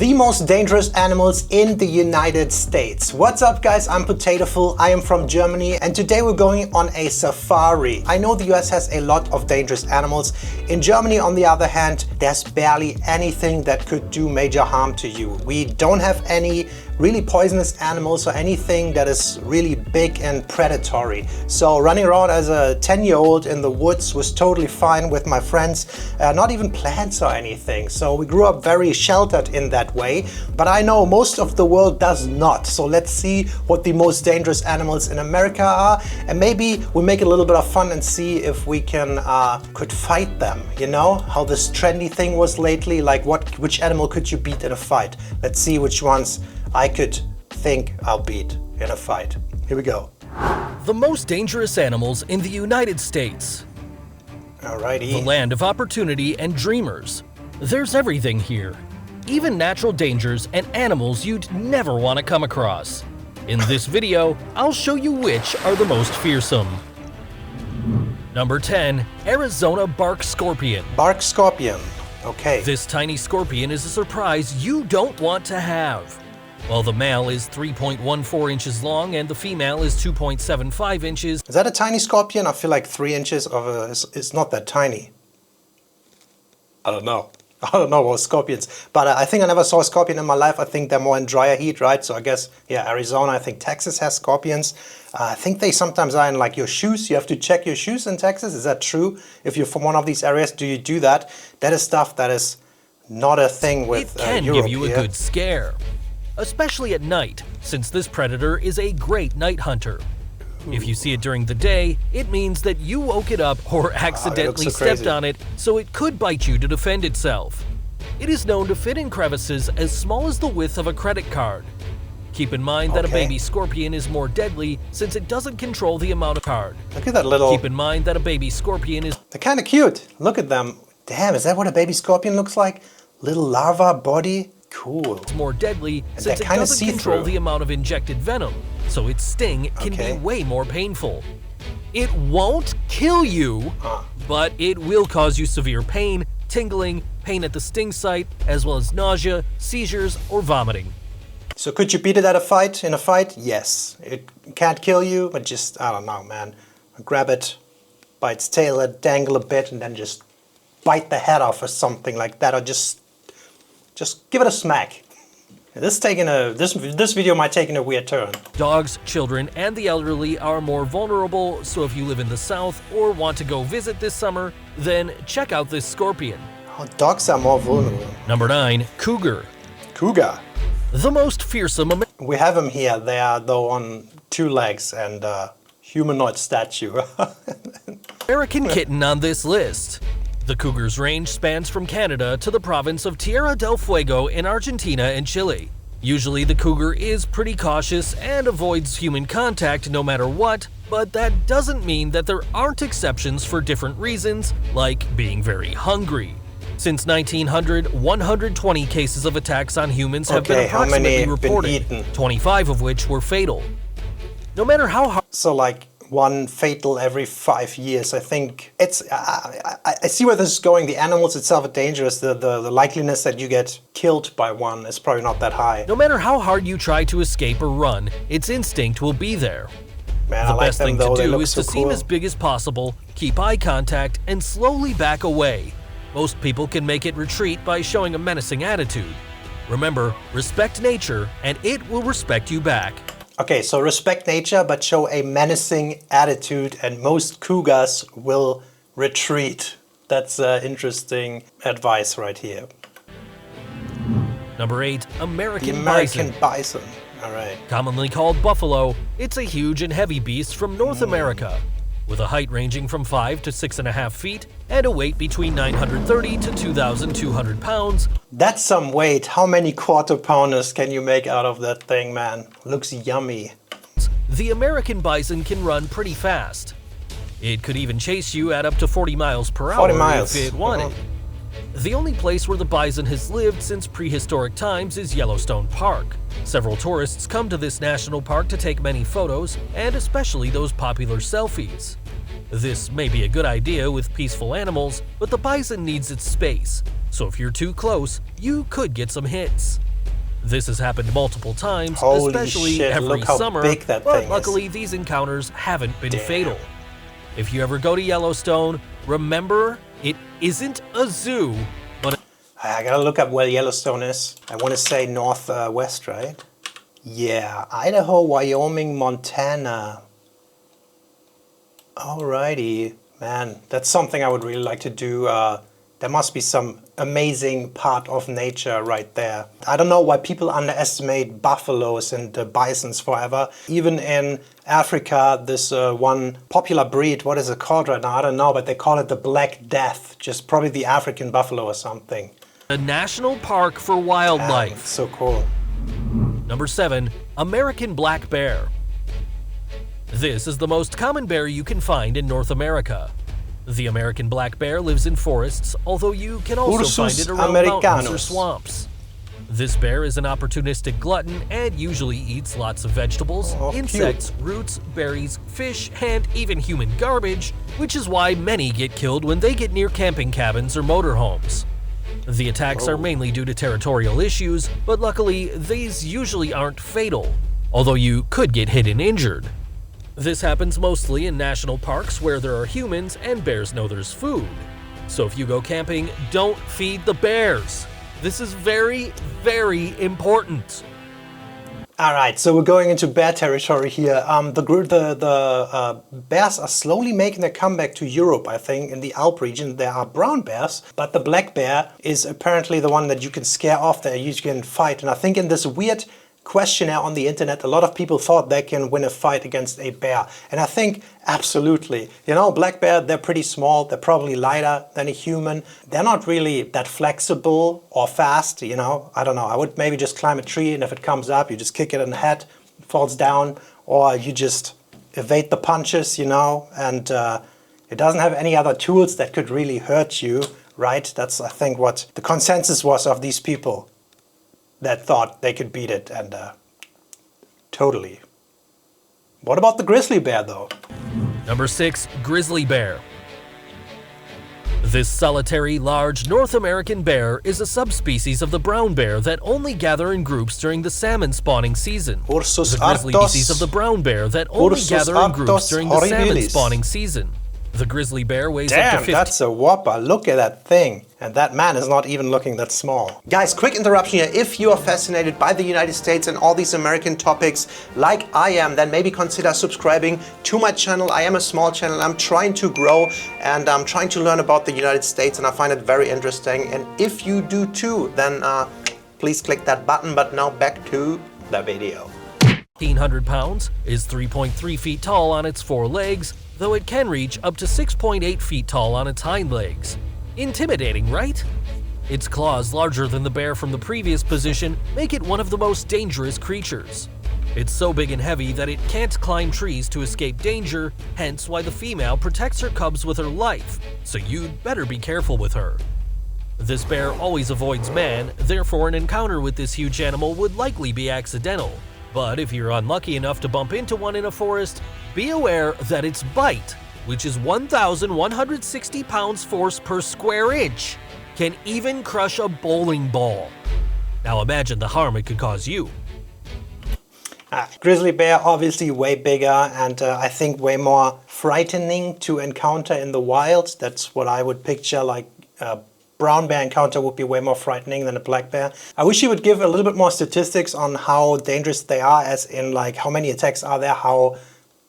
The most dangerous animals in the United States. What's up guys, I'm Potatoful, I am from Germany and today we're going on a safari. I know the US has a lot of dangerous animals. In Germany on the other hand, there's barely anything that could do major harm to you. We don't have any really poisonous animals or anything that is really big and predatory. So running around as a 10-year-old in the woods was totally fine with my friends, not even plants or anything. So we grew up very sheltered in that way, but I know most of the world does not. So let's see what the most dangerous animals in America are, and maybe we make it a little bit of fun and see if we could fight them. You know how this trendy thing was lately, like which animal could you beat in a fight? Let's see which ones I could think I'll beat in a fight. Here we go. The most dangerous animals in the United States. Alrighty. The land of opportunity and dreamers. There's everything here. Even natural dangers and animals you'd never want to come across. In this video, I'll show you which are the most fearsome. Number 10. Arizona bark scorpion. Bark scorpion. Okay. This tiny scorpion is a surprise you don't want to have. While the male is 3.14 inches long and the female is 2.75 inches. Is that a tiny scorpion? I feel like 3 inches is not that tiny. I don't know about scorpions, but I think I never saw a scorpion in my life. I think they're more in drier heat, right? So I guess, yeah, Arizona, I think Texas has scorpions. I think they sometimes are in like your shoes. You have to check your shoes in Texas. Is that true? If you're from one of these areas, do you do that? That is stuff that is not a thing with It can Europe give you a good scare, especially at night, since this predator is a great night hunter. If you see it during the day, it means that you woke it up or accidentally stepped on it, so it could bite you to defend itself. It is known to fit in crevices as small as the width of a credit card. Keep in mind that a baby scorpion is more deadly since it doesn't control the amount of card. Look at that little... Keep in mind that a baby scorpion is... They're kind of cute. Look at them. Damn, is that what a baby scorpion looks like? Little larva body? Cool. It's more deadly since it doesn't control the amount of injected venom, so its sting can be way more painful. It won't kill you, but it will cause you severe pain, tingling, pain at the sting site, as well as nausea, seizures, or vomiting. So could you beat it at a fight? In a fight? Yes. It can't kill you, but just, I don't know, man. Grab it by its tail, dangle a bit, and then just bite the head off or something like that, or just give it a smack. This video might take a weird turn. Dogs, children, and the elderly are more vulnerable, so if you live in the South or want to go visit this summer, then check out this scorpion. Oh, dogs are more vulnerable. Number 9. Cougar. Cougar. The most fearsome... We have them here. They are, though, on 2 legs and humanoid statue. American kitten on this list. The cougar's range spans from Canada to the province of Tierra del Fuego in Argentina and Chile. Usually the cougar is pretty cautious and avoids human contact no matter what, but that doesn't mean that there aren't exceptions for different reasons, like being very hungry. Since 1900, 120 cases of attacks on humans have been approximately reported, 25 of which were fatal. No matter how hard... So like one fatal every 5 years. I think it's, I see where this is going. The animals itself are dangerous. The likeliness that you get killed by one is probably not that high. No matter how hard you try to escape or run, its instinct will be there. Man, the best thing to do is to seem as big as possible, keep eye contact, and slowly back away. Most people can make it retreat by showing a menacing attitude. Remember, respect nature, and it will respect you back. Okay, so respect nature, but show a menacing attitude, and most cougars will retreat. That's interesting advice right here. Number 8. American bison. All right. Commonly called buffalo, it's a huge and heavy beast from North America, with a height ranging from 5 to 6.5 feet and a weight between 930 to 2,200 pounds. That's some weight. How many quarter pounders can you make out of that thing, man? Looks yummy. The American bison can run pretty fast. It could even chase you at up to 40 miles per hour if it wanted. The only place where the bison has lived since prehistoric times is Yellowstone Park. Several tourists come to this national park to take many photos, and especially those popular selfies. This may be a good idea with peaceful animals, but the bison needs its space, so if you're too close, you could get some hits. This has happened multiple times, Holy especially shit, every look how summer, big that but thing luckily is. these encounters haven't been Damn. fatal. If you ever go to Yellowstone, remember, it isn't a zoo, but I gotta look up where Yellowstone is. I want to say northwest, right? Yeah, Idaho, Wyoming, Montana. Alrighty, man, that's something I would really like to do. There must be some amazing part of nature right there. I don't know why people underestimate buffaloes and bisons forever. Even in Africa, this one popular breed, what is it called right now? I don't know, but they call it the Black Death. Just probably the African buffalo or something. a national park for Man, wildlife. so cool. Number 7. American black bear. This is the most common bear you can find in North America. The American black bear lives in forests, although you can also Ursus find it around mountains or americanus. swamps. This bear is an opportunistic glutton and usually eats lots of vegetables, Oh, cute. insects, roots, berries, fish, and even human garbage, which is why many get killed when they get near camping cabins or motorhomes. The attacks are mainly due to territorial issues, but luckily these usually aren't fatal, although you could get hit and injured. This happens mostly in national parks where there are humans and bears know there's food. So if you go camping, don't feed the bears. This is very, very important. All right, so we're going into bear territory here. The bears are slowly making their comeback to Europe, I think. In the Alp region, there are brown bears, but the black bear is apparently the one that you can scare off, that you can fight. And I think in this weird questionnaire on the internet, a lot of people thought they can win a fight against a bear. And I think absolutely. You know, black bear, they're pretty small. They're probably lighter than a human. They're not really that flexible or fast, you know. I don't know. I would maybe just climb a tree, and if it comes up, you just kick it in the head, it falls down, or you just evade the punches, you know. And it doesn't have any other tools that could really hurt you, right? That's, I think, what the consensus was of these people that thought they could beat it, and totally. What about the grizzly bear, though? Number 6. Grizzly bear. This solitary, large North American bear is a subspecies of the brown bear that only gather in groups during the salmon spawning season. Ursus The grizzly arctos. species of the brown bear that only Ursus gather in groups arctos during the salmon horribilis. spawning season. The grizzly bear weighs up to Damn, 50. that's a whopper. Look at that thing. And that man is not even looking that small. Guys, quick interruption here. If you are fascinated by the United States and all these American topics like I am, then maybe consider subscribing to my channel. I am a small channel. I'm trying to grow, and I'm trying to learn about the United States, and I find it very interesting. And if you do too, then please click that button. But now back to the video. 1,500 pounds, is 3.3 feet tall on its four legs, though it can reach up to 6.8 feet tall on its hind legs. Intimidating, right? Its claws, larger than the bear from the previous position, make it one of the most dangerous creatures. It's so big and heavy that it can't climb trees to escape danger, hence why the female protects her cubs with her life, so you'd better be careful with her. This bear always avoids man, therefore an encounter with this huge animal would likely be accidental. But if you're unlucky enough to bump into one in a forest, be aware that its bite, which is 1,160 pounds force per square inch, can even crush a bowling ball. Now imagine the harm it could cause you. Grizzly bear, obviously way bigger, and I think way more frightening to encounter in the wild. That's what I would picture, like brown bear encounter would be way more frightening than a black bear. I wish you would give a little bit more statistics on how dangerous they are, as in like how many attacks are there, how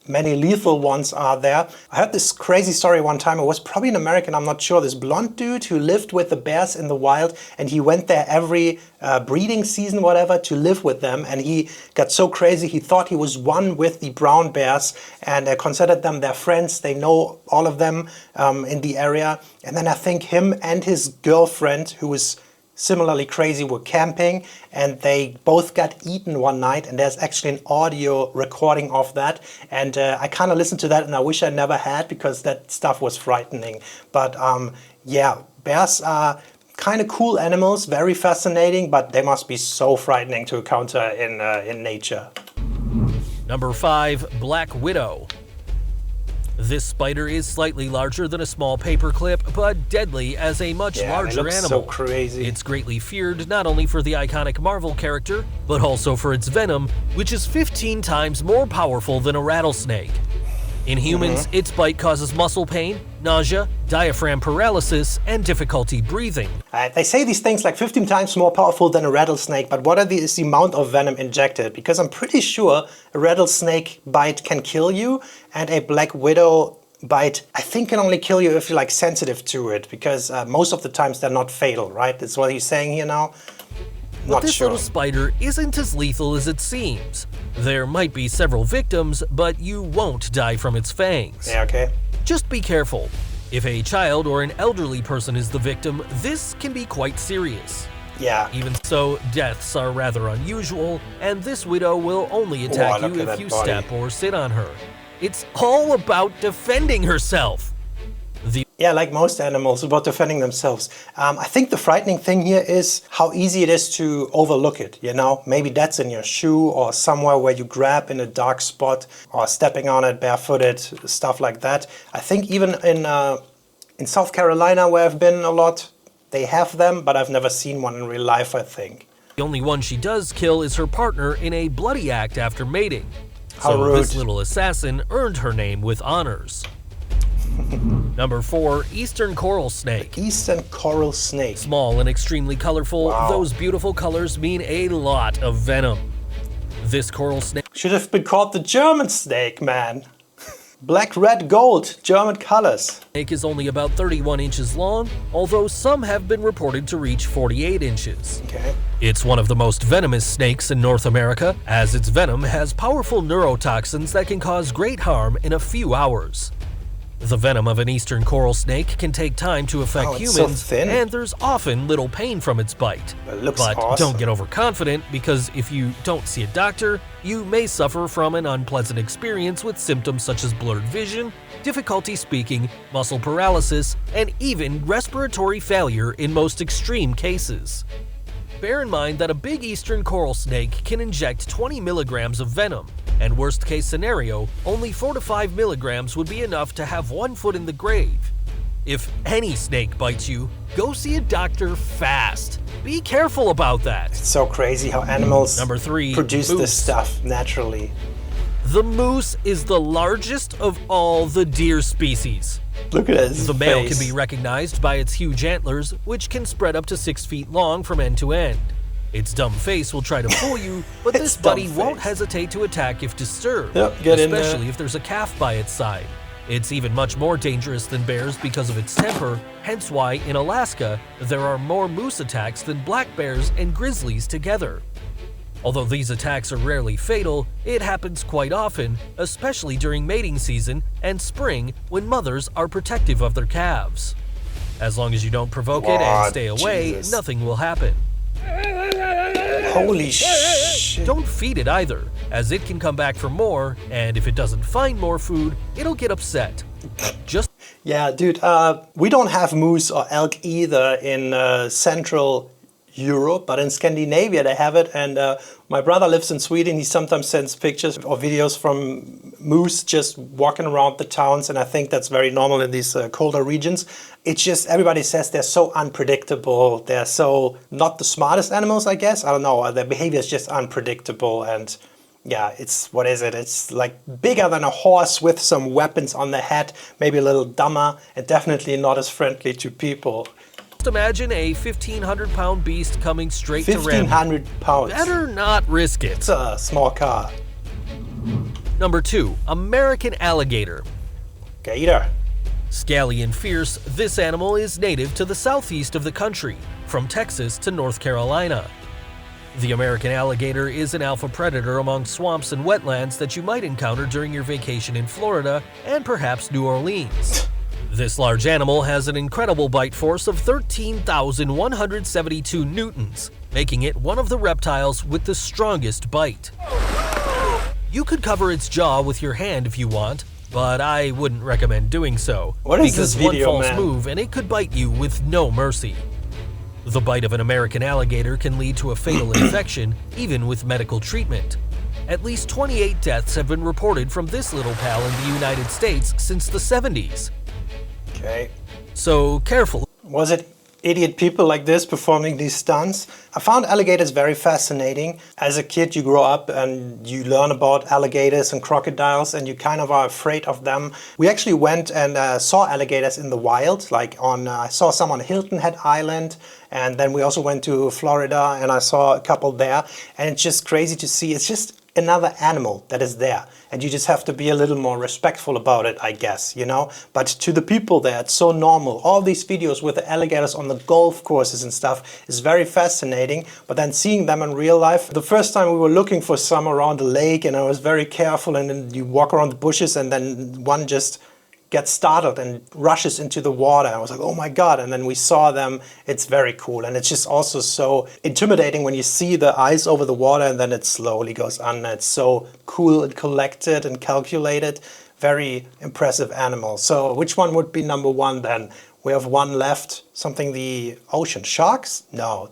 many lethal ones are there. I heard this crazy story one time. It was probably an American, I'm not sure. This blonde dude who lived with the bears in the wild, and he went there every breeding season, whatever, to live with them. And he got so crazy, he thought he was one with the brown bears, and considered them their friends. They know all of them in the area. And then I think him and his girlfriend, who was similarly crazy, were camping, and they both got eaten one night, and there's actually an audio recording of that, and I kind of listened to that, and I wish I never had, because that stuff was frightening. But yeah, bears are kind of cool animals, very fascinating, but they must be so frightening to encounter in nature. Number 5. Black widow. This spider is slightly larger than a small paperclip, but deadly as a much larger it looks animal. So crazy. It's greatly feared not only for the iconic Marvel character, but also for its venom, which is 15 times more powerful than a rattlesnake. In humans, its bite causes muscle pain, nausea, diaphragm paralysis, and difficulty breathing. They say these things like 15 times more powerful than a rattlesnake, but what is the amount of venom injected? Because I'm pretty sure a rattlesnake bite can kill you, and a black widow bite, I think, can only kill you if you're like sensitive to it, because most of the times they're not fatal, right? That's what he's saying here now. But this little spider isn't as lethal as it seems. There might be several victims, but you won't die from its fangs. Yeah, okay. Just be careful. If a child or an elderly person is the victim, this can be quite serious. Yeah. Even so, deaths are rather unusual, and this widow will only attack you if you step or sit on her. It's all about defending herself. Yeah, like most animals, about defending themselves. I think the frightening thing here is how easy it is to overlook it, you know? Maybe that's in your shoe or somewhere where you grab in a dark spot or stepping on it barefooted, stuff like that. I think even in South Carolina, where I've been a lot, they have them, but I've never seen one in real life, I think. The only one she does kill is her partner in a bloody act after mating. How rude. This little assassin earned her name with honors. Number 4, Eastern Coral Snake. Eastern Coral Snake. Small and extremely colorful, those beautiful colors mean a lot of venom. This coral snake should have been called the German snake, man. Black, red, gold, German colors. Snake is only about 31 inches long, although some have been reported to reach 48 inches. Okay. It's one of the most venomous snakes in North America, as its venom has powerful neurotoxins that can cause great harm in a few hours. The venom of an eastern coral snake can take time to affect humans, so thin. and there's often little pain from its bite. It looks but awesome. Don't get overconfident, because if you don't see a doctor, you may suffer from an unpleasant experience with symptoms such as blurred vision, difficulty speaking, muscle paralysis, and even respiratory failure in most extreme cases. Bear in mind that a big eastern coral snake can inject 20 milligrams of venom, and worst case scenario, only 4 to 5 milligrams would be enough to have one foot in the grave. If any snake bites you, go see a doctor fast. Be careful about that. It's so crazy how animals Number 3, produce moose. this stuff naturally. The moose is the largest of all the deer species. Look at this. The male can be recognized by its huge antlers, which can spread up to 6 feet long from end to end. Its dumb face will try to fool you, but this buddy won't hesitate to attack if disturbed, especially if there's a calf by its side. It's even much more dangerous than bears because of its temper, hence why in Alaska there are more moose attacks than black bears and grizzlies together. Although these attacks are rarely fatal, it happens quite often, especially during mating season and spring when mothers are protective of their calves. As long as you don't provoke it and stay away, nothing will happen. Holy shit. Don't feed it either, as it can come back for more, and if it doesn't find more food, it'll get upset. Yeah, dude, we don't have moose or elk either in Central Europe, but in Scandinavia they have it, and my brother lives in Sweden. He sometimes sends pictures or videos from moose just walking around the towns, and I think that's very normal in these colder regions. It's just, everybody says they're so unpredictable, they're so not the smartest animals, I guess. I don't know, their behavior is just unpredictable, and yeah, it's, what is it? It's like bigger than a horse with some weapons on the head, maybe a little dumber, and definitely not as friendly to people. Just imagine a 1,500-pound beast coming straight to ram. 1,500 pounds. Better not risk it. It's a small car. Number 2, American alligator. Gator. Scaly and fierce, this animal is native to the southeast of the country, from Texas to North Carolina. The American alligator is an alpha predator among swamps and wetlands that you might encounter during your vacation in Florida and perhaps New Orleans. This large animal has an incredible bite force of 13,172 newtons, making it one of the reptiles with the strongest bite. You could cover its jaw with your hand if you want, but I wouldn't recommend doing so, because one false move and it could bite you with no mercy. The bite of an American alligator can lead to a fatal infection, even with medical treatment. At least 28 deaths have been reported from this little pal in the United States since the 70s. Okay. So careful. Was it idiot people like this performing these stunts? I found alligators very fascinating. As a kid, you grow up and you learn about alligators and crocodiles and you kind of are afraid of them. We actually went and saw alligators in the wild, like I saw some on Hilton Head Island, and then we also went to Florida and I saw a couple there, and it's just crazy to see. It's just another animal that is there, and you just have to be a little more respectful about it, I guess, you know. But to the people there, it's so normal. All these videos with the alligators on the golf courses and stuff is very fascinating, but then seeing them in real life, the first time we were looking for some around the lake and I was very careful, and then you walk around the bushes and then one just gets startled and rushes into the water. I was like, oh my God. And then we saw them. It's very cool. And it's just also so intimidating when you see the eyes over the water and then it slowly goes under. It's so cool and collected and calculated. Very impressive animal. So which one would be number one then? We have one left. Something the ocean. Sharks? No,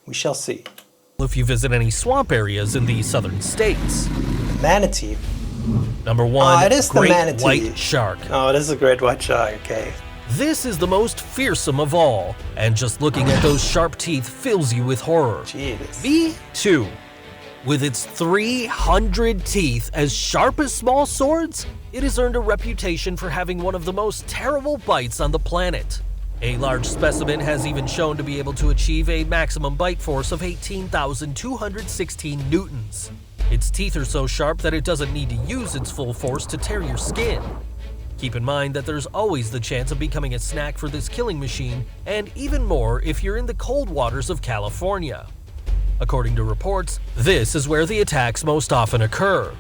we shall see. If you visit any swamp areas in the southern states. Manatee. Number one, it is great the manatee. white shark. Oh, it is a great white shark, okay. This is the most fearsome of all, and just looking at those sharp teeth fills you with horror. Jesus. V2. With its 300 teeth as sharp as small swords, it has earned a reputation for having one of the most terrible bites on the planet. A large specimen has even shown to be able to achieve a maximum bite force of 18,216 newtons. Its teeth are so sharp that it doesn't need to use its full force to tear your skin. Keep in mind that there's always the chance of becoming a snack for this killing machine, and even more if you're in the cold waters of California. According to reports, this is where the attacks most often occur.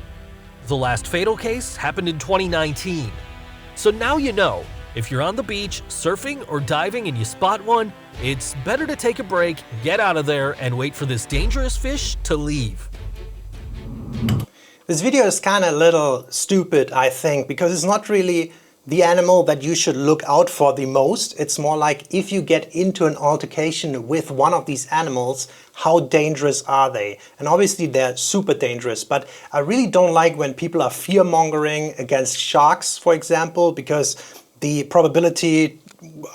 The last fatal case happened in 2019. So now you know, if you're on the beach, surfing or diving and you spot one, it's better to take a break, get out of there, and wait for this dangerous fish to leave. This video is kind of a little stupid, I think, because it's not really the animal that you should look out for the most. It's more like if you get into an altercation with one of these animals, how dangerous are they? And obviously they're super dangerous, but I really don't like when people are fear-mongering against sharks, for example, because the probability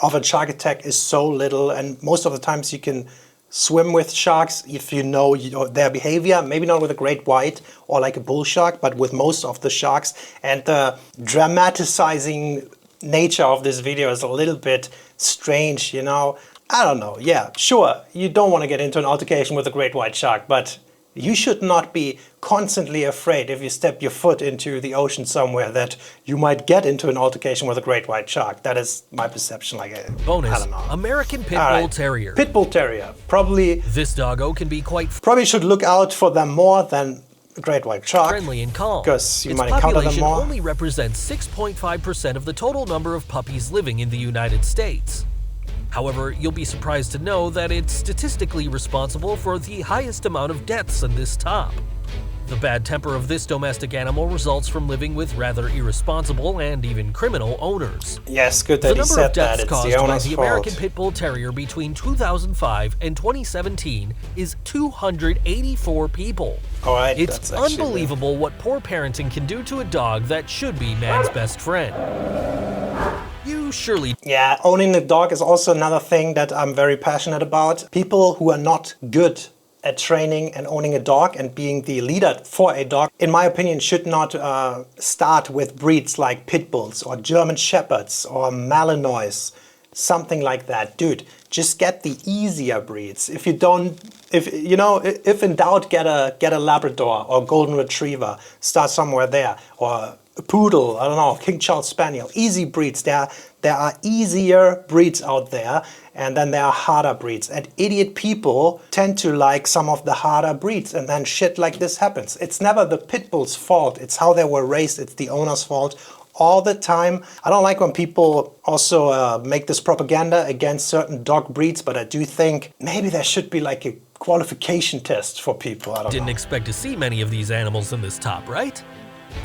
of a shark attack is so little, and most of the times you can swim with sharks if you know their behavior, maybe not with a great white or like a bull shark, but with most of the sharks. And the dramatizing nature of this video is a little bit strange, you know. I don't know, yeah, sure, you don't want to get into an altercation with a great white shark, but you should not be constantly afraid if you step your foot into the ocean somewhere that you might get into an altercation with a great white shark. That is my perception. Bonus, I don't know. American Pit Bull Terrier. Pit Bull Terrier. Probably. This doggo can be quite probably should look out for them more than a great white shark. Friendly and calm. Because you its might encounter them population more. only represents 6.5% of the total number of puppies living in the United States. However, you'll be surprised to know that it's statistically responsible for the highest amount of deaths in this top. The bad temper of this domestic animal results from living with rather irresponsible and even criminal owners. Yes, good that he said that. The number of deaths It's caused the by owner's the fault. American Pit Bull Terrier between 2005 and 2017 is 284 people. All right, It's that's actually unbelievable what poor parenting can do to a dog that should be man's best friend. You surely... Yeah, owning a dog is also another thing that I'm very passionate about. People who are not good at training and owning a dog and being the leader for a dog, in my opinion, should not start with breeds like Pit Bulls or German Shepherds or Malinois, something like that. Dude, just get the easier breeds. If in doubt, get a Labrador or Golden Retriever. Start somewhere there. Or a Poodle, I don't know, King Charles Spaniel. Easy breeds. There are easier breeds out there, and then there are harder breeds. And idiot people tend to like some of the harder breeds, and then shit like this happens. It's never the Pit Bull's fault. It's how they were raised. It's the owner's fault all the time. I don't like when people also make this propaganda against certain dog breeds, but I do think maybe there should be like a qualification test for people. I don't Didn't know. expect to see many of these animals in this top, right?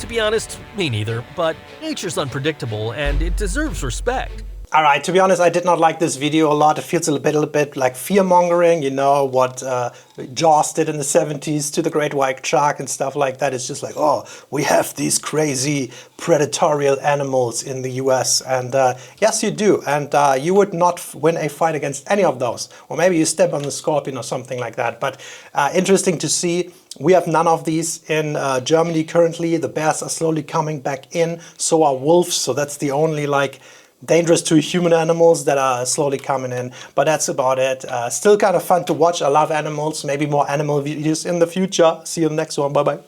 To be honest, me neither, but nature's unpredictable and it deserves respect. Alright, to be honest, I did not like this video a lot. It feels a little bit like fear-mongering, you know, what Jaws did in the 70s to the great white shark and stuff like that. It's just like, oh, we have these crazy predatorial animals in the US. And yes, you do. And you would not win a fight against any of those. Or maybe you step on the scorpion or something like that. But interesting to see. We have none of these in Germany currently. The bears are slowly coming back in. So are wolves. So that's the only like dangerous to human animals that are slowly coming in, but that's about it. Still kind of fun to watch. I love animals. Maybe more animal videos in the future. See you in the next one. Bye bye.